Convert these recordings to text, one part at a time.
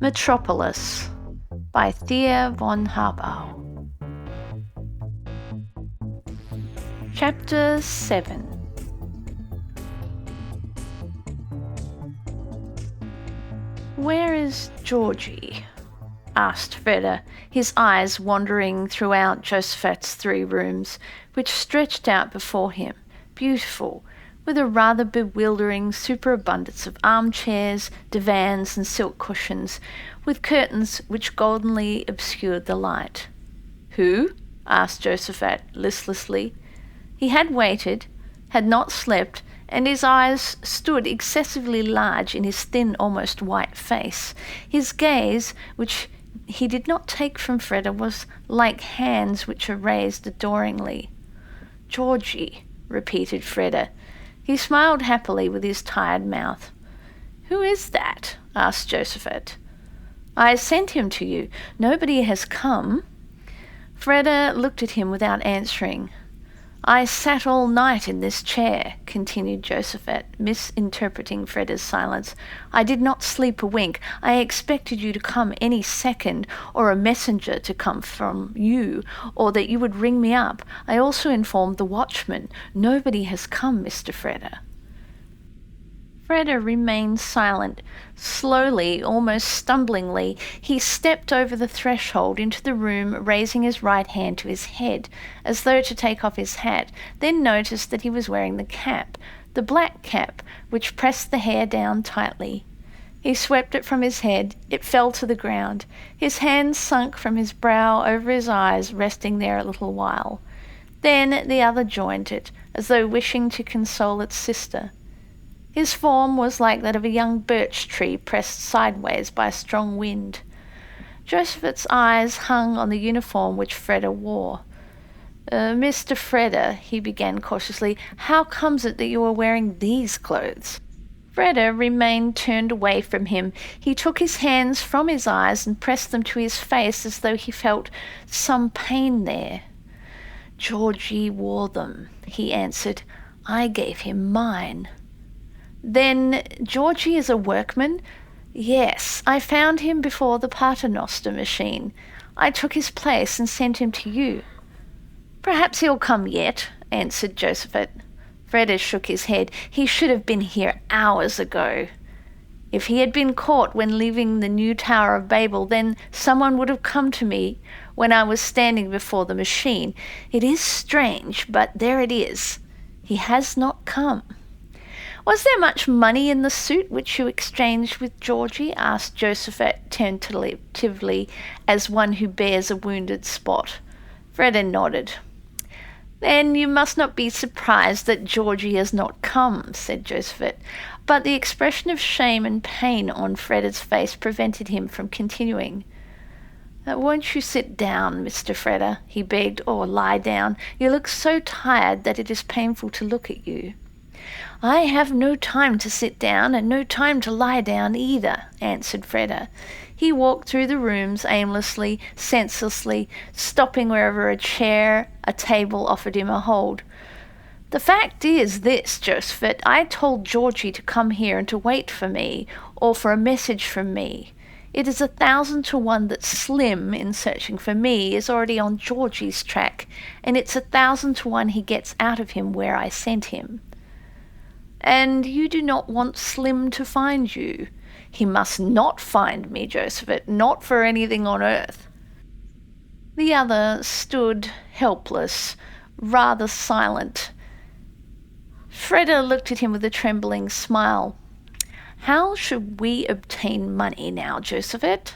Metropolis by Thea Von Harbou. Chapter 7. "Where is Georgie?" asked Freda, his eyes wandering throughout Josephat's 3 rooms, which stretched out before him, beautiful, with a rather bewildering superabundance of armchairs, divans, and silk cushions, with curtains which goldenly obscured the light. "Who?" asked Josephat listlessly. He had waited, had not slept, and his eyes stood excessively large in his thin, almost white face. His gaze, which he did not take from Freda, was like hands which are raised adoringly. "Georgie," repeated Freda. He smiled happily with his tired mouth. "Who is that?" asked Josephat. "I sent him to you. Nobody has come." Freda looked at him without answering. "I sat all night in this chair," continued Josephat, misinterpreting Freda's silence. "I did not sleep a wink. I expected you to come any second, or a messenger to come from you, or that you would ring me up. I also informed the watchman. Nobody has come, Mr. Freda." Freda remained silent. Slowly, almost stumblingly, he stepped over the threshold into the room, raising his right hand to his head, as though to take off his hat, then noticed that he was wearing the cap, the black cap, which pressed the hair down tightly. He swept it from his head. It fell to the ground. His hand sunk from his brow over his eyes, resting there a little while. Then the other joined it, as though wishing to console its sister. His form was like that of a young birch tree pressed sideways by a strong wind. Josephat's eyes hung on the uniform which Freda wore. "Mr. Freda," he began cautiously, "how comes it that you are wearing these clothes?" Freda remained turned away from him. He took his hands from his eyes and pressed them to his face as though he felt some pain there. "Georgie wore them," he answered. "I gave him mine." "Then Georgie is a workman?" "Yes, I found him before the paternoster machine. I took his place and sent him to you." "Perhaps he'll come yet," answered Josephat. Freda shook his head. "He should have been here hours ago." "If he had been caught when leaving the new Tower of Babel, then someone would have come to me when I was standing before the machine. It is strange, but there it is. He has not come." "Was there much money in the suit which you exchanged with Georgie?" asked Josephat tentatively, as one who bears a wounded spot. Freda nodded. "Then you must not be surprised that Georgie has not come," said Josephat, but the expression of shame and pain on Freda's face prevented him from continuing. "Won't you sit down, Mr. Freda?" he begged, "or lie down. You look so tired that it is painful to look at you." "I have no time to sit down, and no time to lie down either," answered Freda. He walked through the rooms aimlessly, senselessly, stopping wherever a chair, a table offered him a hold. "The fact is this, Josephat, I told Georgie to come here and to wait for me, or for a message from me. It is 1,000 to 1 that Slim, in searching for me, is already on Georgie's track, and it's 1,000 to 1 he gets out of him where I sent him." "And you do not want Slim to find you?" "He must not find me, Josephat, not for anything on earth." The other stood helpless, rather silent. Freda looked at him with a trembling smile. "How should we obtain money now, Josephat?"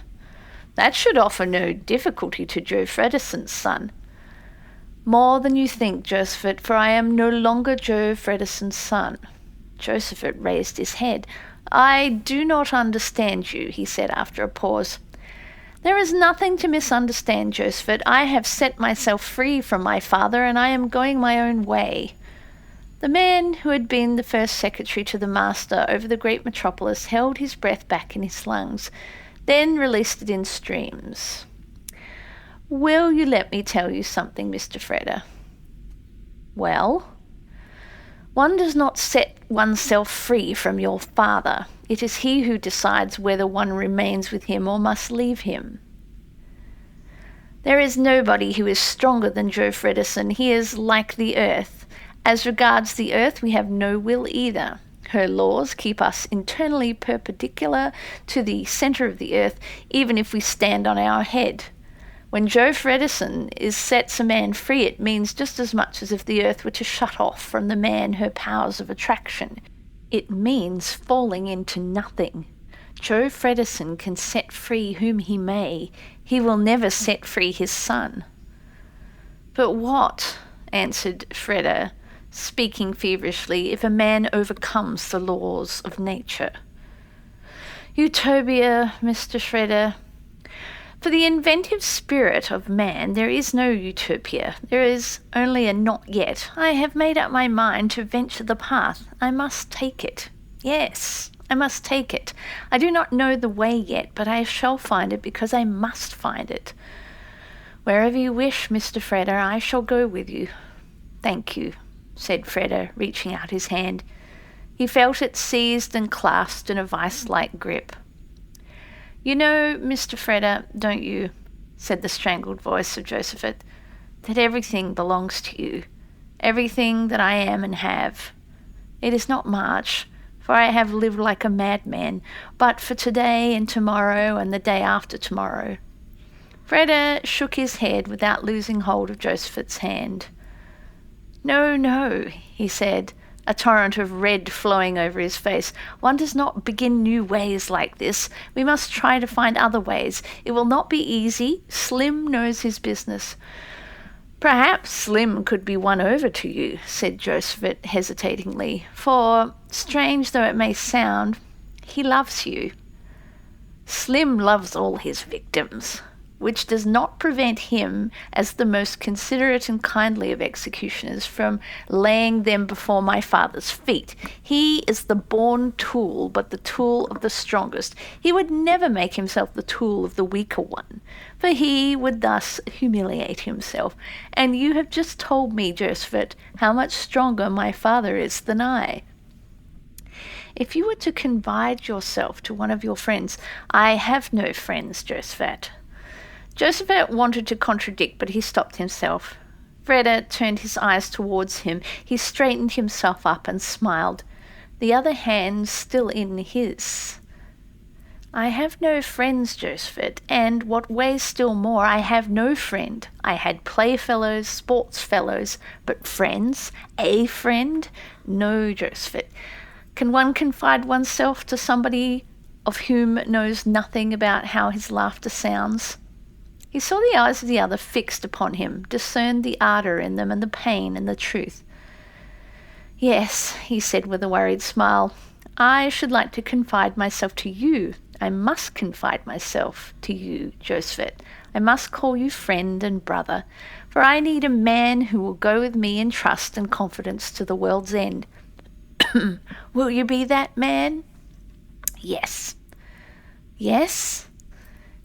"That should offer no difficulty to Joe Fredeson's son." "More than you think, Josephat, for I am no longer Joe Fredeson's son." Josephat raised his head. "I do not understand you," he said after a pause. "There is nothing to misunderstand, Josephat. I have set myself free from my father, and I am going my own way." The man who had been the first secretary to the master over the great metropolis held his breath back in his lungs, then released it in streams. "Will you let me tell you something, Mr. Freda?" "Well?" "One does not set oneself free from your father. It is he who decides whether one remains with him or must leave him. There is nobody who is stronger than Joe Fredison. He is like the earth. As regards the earth, we have no will either. Her laws keep us internally perpendicular to the centre of the earth, even if we stand on our head. When Joe Fredison sets a man free, it means just as much as if the earth were to shut off from the man her powers of attraction. It means falling into nothing. Joe Fredison can set free whom he may. He will never set free his son. But what, answered Freda, speaking feverishly, if a man overcomes the laws of nature? Utopia, Mr. Shredder. For the inventive spirit of man, there is no utopia. There is only a not yet. I have made up my mind to venture the path. I must take it. Yes, I must take it. I do not know the way yet, but I shall find it because I must find it. Wherever you wish, Mr. Freda, I shall go with you. Thank you, said Freda, reaching out his hand. He felt it seized and clasped in a vice-like grip. You know, Mr. Freda, don't you, said the strangled voice of Josephat, that everything belongs to you, everything that I am and have. It is not much, for I have lived like a madman, but for today and tomorrow and the day after tomorrow. Freda shook his head without losing hold of Josephat's hand. No, no, he said, a torrent of red flowing over his face. One does not begin new ways like this. We must try to find other ways. It will not be easy. Slim knows his business. Perhaps Slim could be won over to you, said Josephat hesitatingly, for, strange though it may sound, he loves you. Slim loves all his victims, which does not prevent him, as the most considerate and kindly of executioners, from laying them before my father's feet. He is the born tool, but the tool of the strongest. He would never make himself the tool of the weaker one, for he would thus humiliate himself. And you have just told me, Josephat, how much stronger my father is than I. If you were to confide yourself to one of your friends— I have no friends, Josephat. Josephat wanted to contradict, but he stopped himself. Freda turned his eyes towards him. He straightened himself up and smiled, the other hand still in his. I have no friends, Josephat, and what weighs still more, I have no friend. I had playfellows, sports fellows, but friends? A friend? No, Josephat. Can one confide oneself to somebody of whom knows nothing about how his laughter sounds? He saw the eyes of the other fixed upon him, discerned the ardour in them and the pain and the truth. Yes, he said with a worried smile, I should like to confide myself to you. I must confide myself to you, Josephat. I must call you friend and brother, for I need a man who will go with me in trust and confidence to the world's end. Will you be that man? Yes. Yes?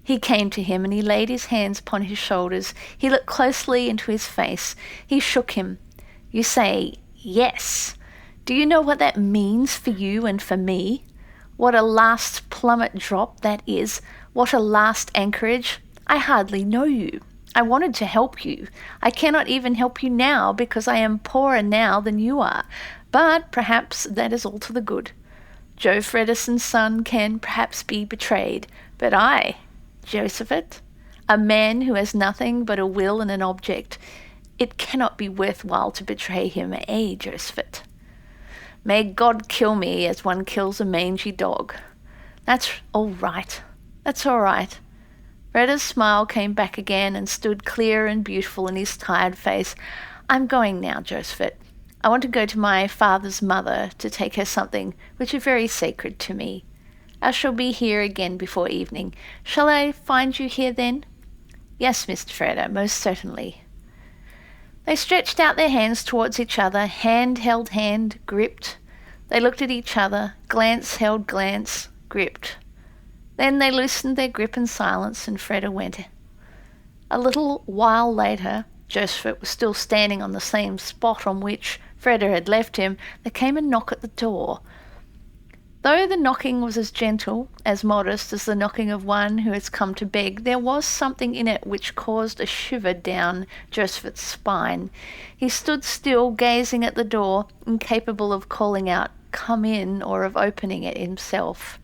He came to him and he laid his hands upon his shoulders. He looked closely into his face. He shook him. You say, yes. Do you know what that means for you and for me? What a last plummet drop that is. What a last anchorage. I hardly know you. I wanted to help you. I cannot even help you now because I am poorer now than you are. But perhaps that is all to the good. Joe Fredison's son can perhaps be betrayed, but I, Josephat, a man who has nothing but a will and an object, it cannot be worthwhile to betray him, Josephat? May God kill me as one kills a mangy dog. That's all right. That's all right. Freda's smile came back again and stood clear and beautiful in his tired face. I'm going now, Josephat. I want to go to my father's mother to take her something which is very sacred to me. I shall be here again before evening. Shall I find you here then? Yes, Mr. Freda, most certainly. They stretched out their hands towards each other, hand held hand, gripped. They looked at each other, glance held glance, gripped. Then they loosened their grip in silence, and Freda went. A little while later, Josephat was still standing on the same spot on which Freda had left him. There came a knock at the door. Though the knocking was as gentle, as modest as the knocking of one who has come to beg, there was something in it which caused a shiver down Joseph's spine. He stood still, gazing at the door, incapable of calling out, "Come in," or of opening it himself.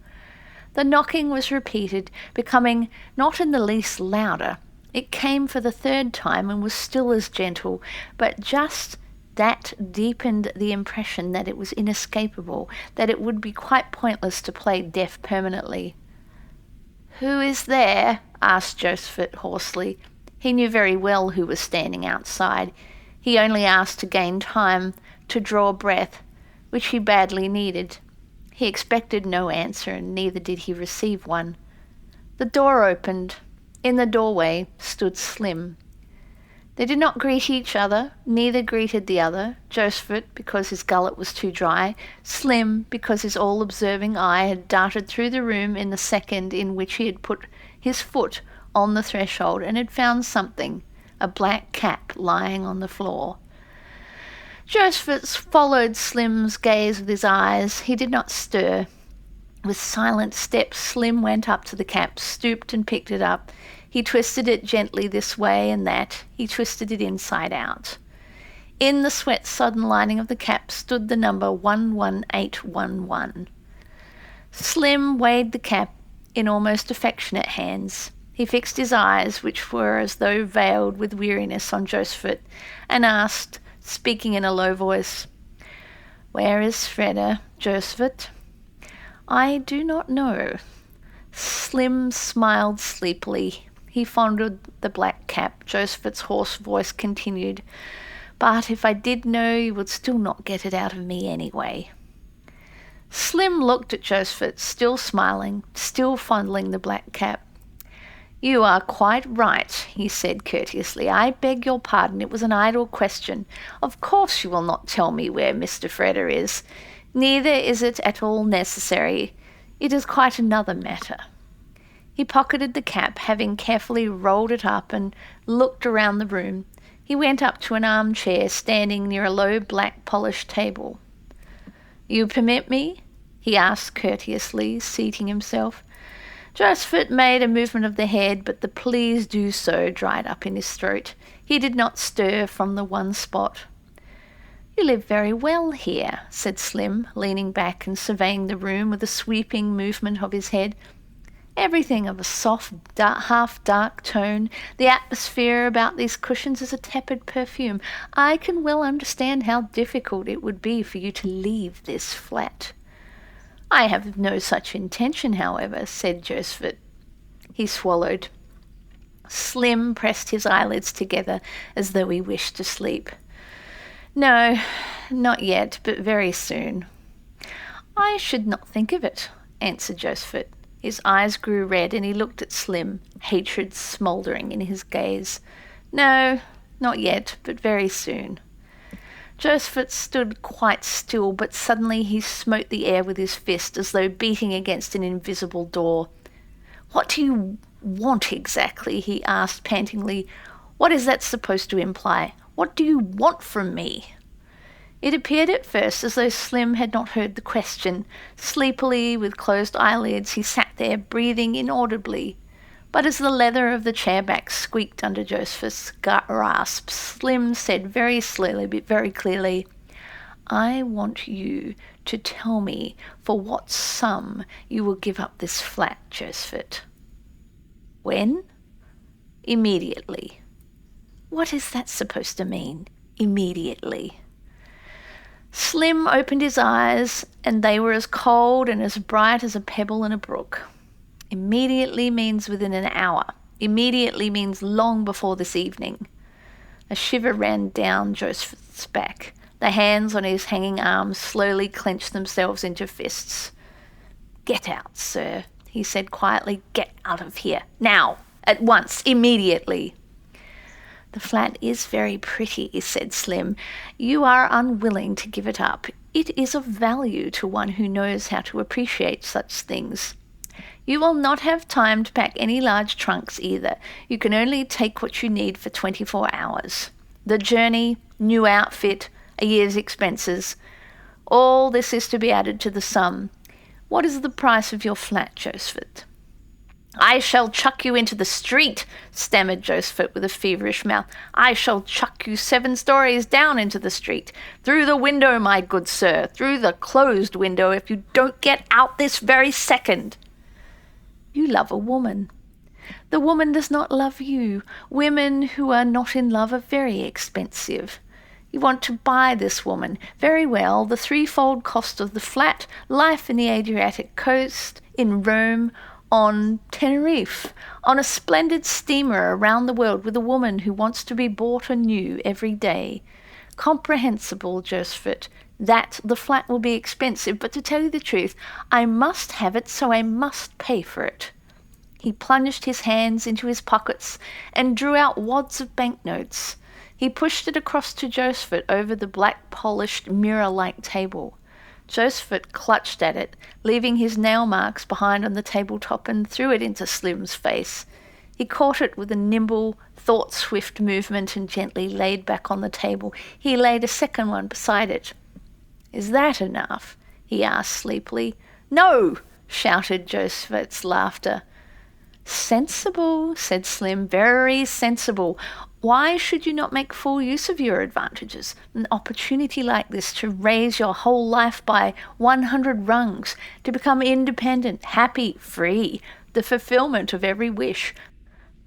The knocking was repeated, becoming not in the least louder. It came for the third time and was still as gentle, but just that deepened the impression that it was inescapable, that it would be quite pointless to play deaf permanently. "Who is there?" asked Joseph hoarsely. He knew very well who was standing outside. He only asked to gain time, to draw breath, which he badly needed. He expected no answer, and neither did he receive one. The door opened. In the doorway stood Slim. They did not greet each other, neither greeted the other, Joseph because his gullet was too dry, Slim because his all-observing eye had darted through the room in the second in which he had put his foot on the threshold and had found something, a black cap lying on the floor. Joseph followed Slim's gaze with his eyes. He did not stir. With silent steps, Slim went up to the cap, stooped and picked it up. He twisted it gently this way and that. He twisted it inside out. In the sweat-sodden lining of the cap stood the number 11811. Slim weighed the cap in almost affectionate hands. He fixed his eyes, which were as though veiled with weariness, on Joseph, and asked, speaking in a low voice, "Where is Freda, Joseph?" "I do not know." Slim smiled sleepily. He fondled the black cap. Joseph's hoarse voice continued, "But if I did know, you would still not get it out of me anyway." Slim looked at Joseph, still smiling, still fondling the black cap. "You are quite right," he said courteously. "I beg your pardon. It was an idle question. Of course you will not tell me where Mr. Freda is. Neither is it at all necessary. It is quite another matter." He pocketed the cap, having carefully rolled it up, and looked around the room. He went up to an armchair standing near a low black polished table. "You permit me?" he asked courteously, seating himself. Joseph made a movement of the head, but the "please do so" dried up in his throat. He did not stir from the one spot. "You live very well here," said Slim, leaning back and surveying the room with a sweeping movement of his head. "Everything of a soft, half-dark tone. The atmosphere about these cushions is a tepid perfume. I can well understand how difficult it would be for you to leave this flat." "I have no such intention, however," said Joseph. He swallowed. Slim pressed his eyelids together as though he wished to sleep. "No, not yet, but very soon." "I should not think of it," answered Joseph. His eyes grew red and he looked at Slim, hatred smouldering in his gaze. "No, not yet, but very soon." Joseph stood quite still, but suddenly he smote the air with his fist as though beating against an invisible door. "What do you want exactly?" he asked pantingly. "What is that supposed to imply? What do you want from me?" It appeared at first as though Slim had not heard the question. Sleepily, with closed eyelids, he sat there, breathing inaudibly. But as the leather of the chair back squeaked under Joseph's grasp, Slim said very slowly but very clearly, "I want you to tell me for what sum you will give up this flat, Joseph." "When?" "Immediately." "What is that supposed to mean, immediately?" Slim opened his eyes, and they were as cold and as bright as a pebble in a brook. "Immediately means within an hour. Immediately means long before this evening." A shiver ran down Joseph's back. The hands on his hanging arms slowly clenched themselves into fists. "Get out, sir," he said quietly. "Get out of here. Now. At once. Immediately." "The flat is very pretty," said Slim. "You are unwilling to give it up. It is of value to one who knows how to appreciate such things. You will not have time to pack any large trunks either. You can only take what you need for 24 hours. The journey, new outfit, a year's expenses, all this is to be added to the sum. What is the price of your flat, Joseph? I shall chuck you into the street, stammered Joseph with a feverish mouth. I shall chuck you 7 stories down into the street. Through the window, my good sir, through the closed window, if you don't get out this very second. You love a woman. The woman does not love you. Women who are not in love are very expensive. You want to buy this woman. Very well, the 3-fold cost of the flat, life in the Adriatic coast, in Rome, on Tenerife, on a splendid steamer around the world with a woman who wants to be bought anew every day. Comprehensible, Joseph, that the flat will be expensive, but to tell you the truth, I must have it, so I must pay for it. He plunged his hands into his pockets and drew out wads of banknotes. He pushed it across to Joseph over the black-polished, mirror-like table. Joseph clutched at it, leaving his nail marks behind on the tabletop, and threw it into Slim's face. He caught it with a nimble, thought-swift movement and gently laid back on the table. He laid a second one beside it. "Is that enough?" he asked sleepily. "No!" shouted Joseph's laughter. "Sensible," said Slim, "very sensible. Why should you not make full use of your advantages? An opportunity like this to raise your whole life by 100 rungs, to become independent, happy, free, the fulfillment of every wish,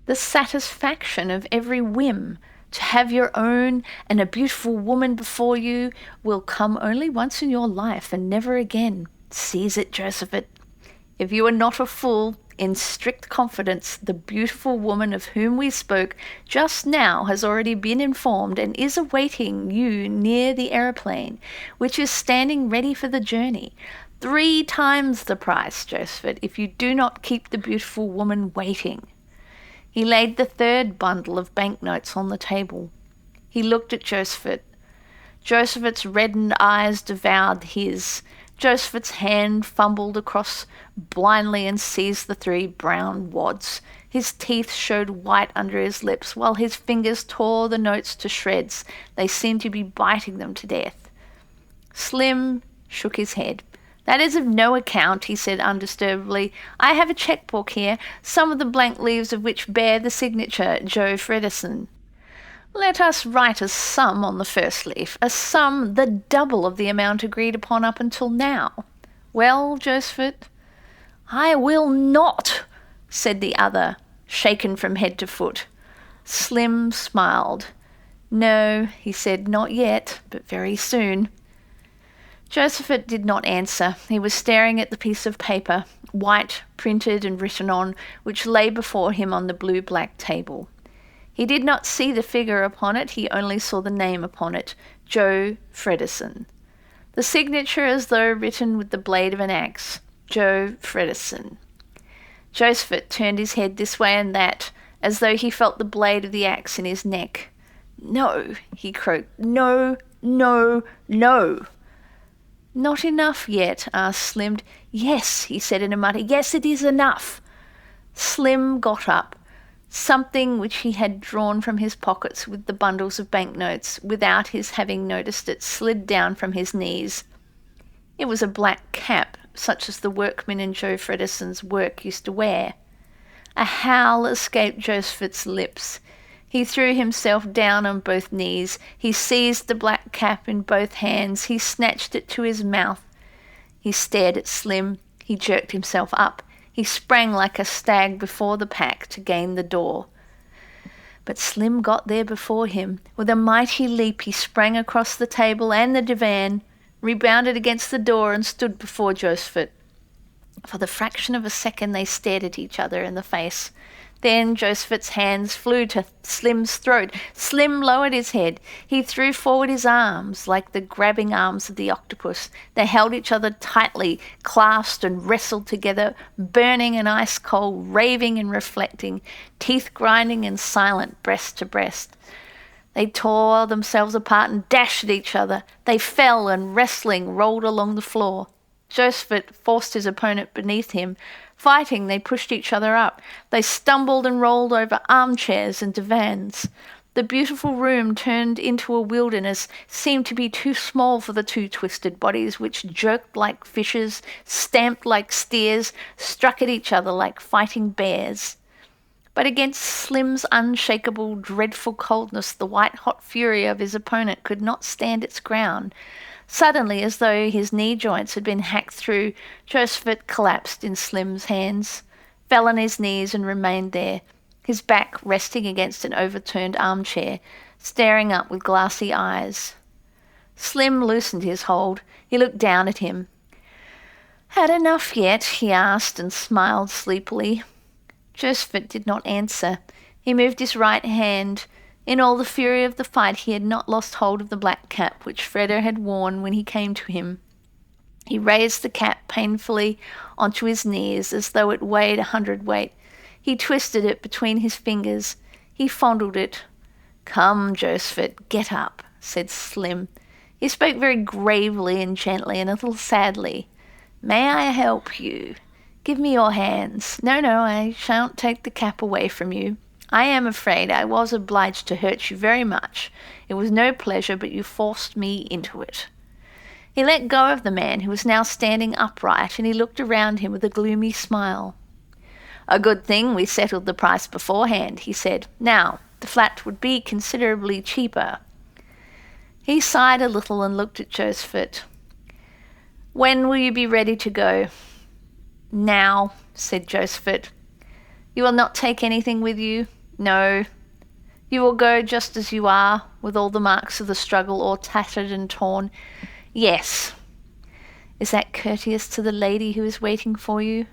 the satisfaction of every whim, to have your own and a beautiful woman before you will come only once in your life and never again. Seize it, Joseph. If you are not a fool, in strict confidence, the beautiful woman of whom we spoke just now has already been informed and is awaiting you near the aeroplane, which is standing ready for the journey. 3 times the price, Joseph, if you do not keep the beautiful woman waiting." He laid the 3rd bundle of banknotes on the table. He looked at Joseph. Joseph's reddened eyes devoured his. Joseph's hand fumbled across blindly and seized the 3 brown wads. His teeth showed white under his lips, while his fingers tore the notes to shreds. They seemed to be biting them to death. Slim shook his head. "That is of no account," he said undisturbedly. "I have a checkbook here, some of the blank leaves of which bear the signature Joe Fredderson. Let us write a sum on the first leaf, a sum the double of the amount agreed upon up until now. Well, Joseph?" "I will not," said the other, shaken from head to foot. Slim smiled. "No," he said, "not yet, but very soon." Joseph did not answer. He was staring at the piece of paper, white, printed and written on, which lay before him on the blue-black table. He did not see the figure upon it, he only saw the name upon it, Joe Fredderson. The signature as though written with the blade of an axe, Joe Fredderson. Joseph turned his head this way and that, as though he felt the blade of the axe in his neck. "No," he croaked. "No, no, no." "Not enough yet?" asked Slim. "Yes," he said in a mutter. "Yes, it is enough." Slim got up. Something which he had drawn from his pockets with the bundles of banknotes, without his having noticed it, slid down from his knees. It was a black cap, such as the workmen in Joe Fredderson's work used to wear. A howl escaped Joseph's lips. He threw himself down on both knees. He seized the black cap in both hands. He snatched it to his mouth. He stared at Slim. He jerked himself up. He sprang like a stag before the pack to gain the door. But Slim got there before him. With a mighty leap he sprang across the table and the divan, rebounded against the door and stood before Joseph. For the fraction of a second they stared at each other in the face. Then Joseph's hands flew to Slim's throat. Slim lowered his head. He threw forward his arms like the grabbing arms of the octopus. They held each other tightly, clasped and wrestled together, burning and ice-cold, raving and reflecting, teeth grinding and silent, breast to breast. They tore themselves apart and dashed at each other. They fell and, wrestling, rolled along the floor. Joseph forced his opponent beneath him. Fighting, they pushed each other up. They stumbled and rolled over armchairs and divans. The beautiful room turned into a wilderness, seemed to be too small for the two twisted bodies, which jerked like fishes, stamped like steers, struck at each other like fighting bears. But against Slim's unshakable, dreadful coldness, the white-hot fury of his opponent could not stand its ground. Suddenly, as though his knee joints had been hacked through, Joseph collapsed in Slim's hands, fell on his knees and remained there, his back resting against an overturned armchair, staring up with glassy eyes. Slim loosened his hold. He looked down at him. "Had enough yet?" he asked, and smiled sleepily. Joseph did not answer. He moved his right hand. In all the fury of the fight, he had not lost hold of the black cap which Freda had worn when he came to him. He raised the cap painfully onto his knees as though it weighed 100 weight. He twisted it between his fingers. He fondled it. "Come, Joseph, get up," said Slim. He spoke very gravely and gently and a little sadly. "May I help you? Give me your hands. No, I shan't take the cap away from you. I am afraid I was obliged to hurt you very much. It was no pleasure, but you forced me into it." He let go of the man, who was now standing upright, and he looked around him with a gloomy smile. "A good thing we settled the price beforehand," he said. "Now, the flat would be considerably cheaper." He sighed a little and looked at Joseph. "When will you be ready to go?" "Now," said Joseph. "You will not take anything with you?" "No." "You will go just as you are, with all the marks of the struggle all tattered and torn?" "Yes." "Is that courteous to the lady who is waiting for you?"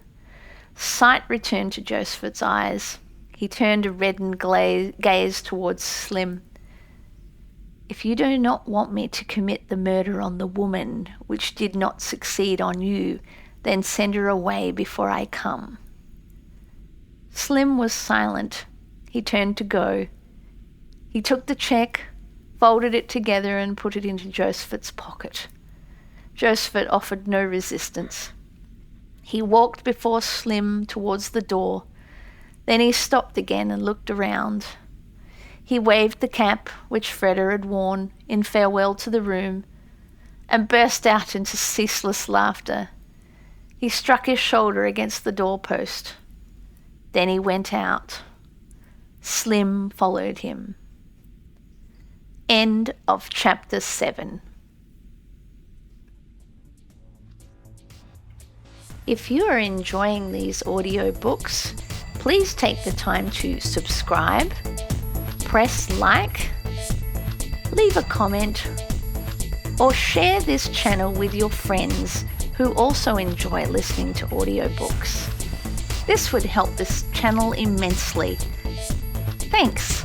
Sight returned to Joseph's eyes. He turned a reddened gaze towards Slim. "If you do not want me to commit the murder on the woman which did not succeed on you, then send her away before I come." Slim was silent. He turned to go. He took the cheque, folded it together and put it into Joseph's pocket. Joseph offered no resistance. He walked before Slim towards the door. Then he stopped again and looked around. He waved the cap, which Freda had worn, in farewell to the room, and burst out into ceaseless laughter. He struck his shoulder against the doorpost. Then he went out. Slim followed him. End of Chapter 7. If you are enjoying these audiobooks, please take the time to subscribe, press like, leave a comment, or share this channel with your friends who also enjoy listening to audiobooks. This would help this channel immensely. Thanks.